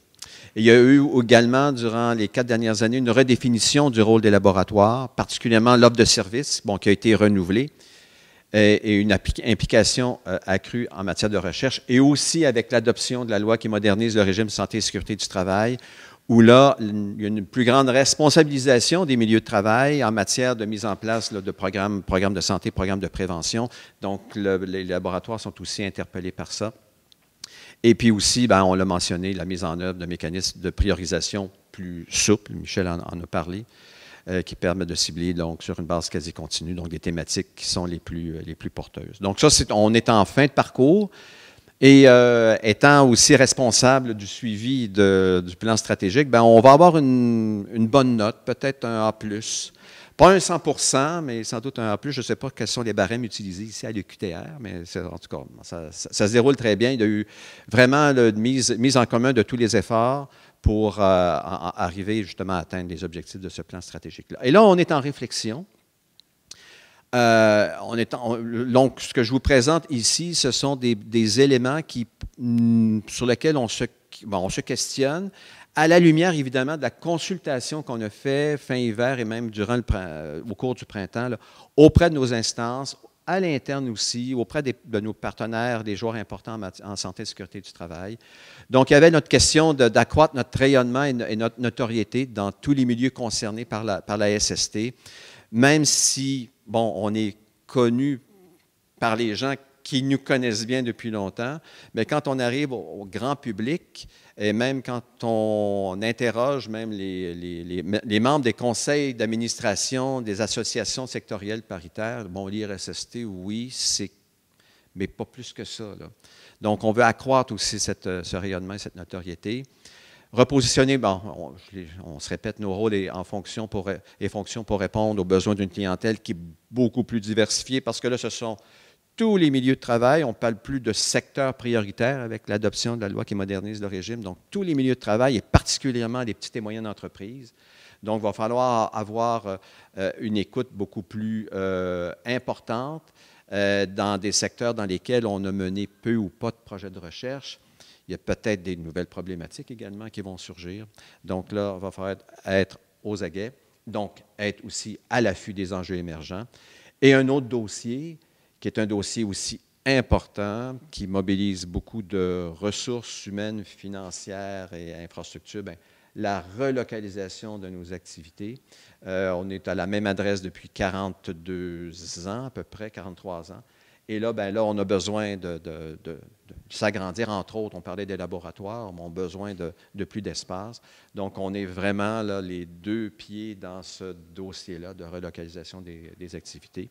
Et il y a eu également, durant les 4 dernières années, une redéfinition du rôle des laboratoires, particulièrement l'offre de services, qui a été renouvelée, et une implication accrue en matière de recherche, et aussi avec l'adoption de la loi qui modernise le régime de santé et sécurité du travail, où là, il y a une plus grande responsabilisation des milieux de travail en matière de mise en place de programmes de santé, programmes de prévention. Donc, les laboratoires sont aussi interpellés par ça. Et puis aussi, on l'a mentionné, la mise en œuvre de mécanismes de priorisation plus souples, Michel en a parlé, qui permettent de cibler donc, sur une base quasi continue, donc des thématiques qui sont les plus porteuses. Donc ça, on est en fin de parcours. Et étant aussi responsable du suivi du plan stratégique, on va avoir une bonne note, peut-être un A+. Pas un 100%, mais sans doute un A+. Je ne sais pas quels sont les barèmes utilisés ici à l'UQTR, mais en tout cas, ça se déroule très bien. Il y a eu vraiment une mise en commun de tous les efforts pour arriver justement à atteindre les objectifs de ce plan stratégique-là. Et là, on est en réflexion. Donc, ce que je vous présente ici, ce sont des éléments sur lesquels on se questionne, à la lumière, évidemment, de la consultation qu'on a fait fin hiver et même au cours du printemps, là, auprès de nos instances, à l'interne aussi, auprès de nos partenaires, des joueurs importants en santé et sécurité du travail. Donc, il y avait notre question d'accroître notre rayonnement et notre notoriété dans tous les milieux concernés par la SST, même si, on est connu par les gens qui nous connaissent bien depuis longtemps, mais quand on arrive au grand public, et même quand on interroge même les membres des conseils d'administration, des associations sectorielles paritaires, l'IRSST, oui, mais pas plus que ça, là. Donc, on veut accroître aussi ce rayonnement et cette notoriété. Repositionner, on se répète, nos rôles et fonctions pour répondre aux besoins d'une clientèle qui est beaucoup plus diversifiée, parce que là, ce sont tous les milieux de travail. On ne parle plus de secteur prioritaire avec l'adoption de la loi qui modernise le régime. Donc, tous les milieux de travail, et particulièrement les petites et moyennes entreprises. Donc, il va falloir avoir une écoute beaucoup plus importante dans des secteurs dans lesquels on a mené peu ou pas de projets de recherche. Il y a peut-être des nouvelles problématiques également qui vont surgir. Donc là, il va falloir être aux aguets, donc être aussi à l'affût des enjeux émergents. Et un autre dossier, qui est un dossier aussi important, qui mobilise beaucoup de ressources humaines, financières et infrastructures, bien, la relocalisation de nos activités. On est à la même adresse depuis 42 ans, à peu près, 43 ans. Et là, bien, là, on a besoin de s'agrandir, entre autres. On parlait des laboratoires, mais on a besoin de plus d'espace. Donc, on est vraiment là, les deux pieds dans ce dossier-là de relocalisation des activités.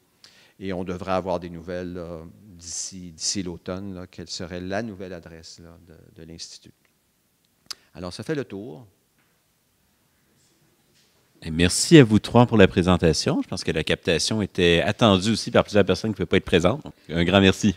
Et on devrait avoir des nouvelles d'ici l'automne, quelle serait la nouvelle adresse là, de l'Institut. Alors, ça fait le tour. Et merci à vous trois pour la présentation. Je pense que la captation était attendue aussi par plusieurs personnes qui ne pouvaient pas être présentes. Donc, un grand merci.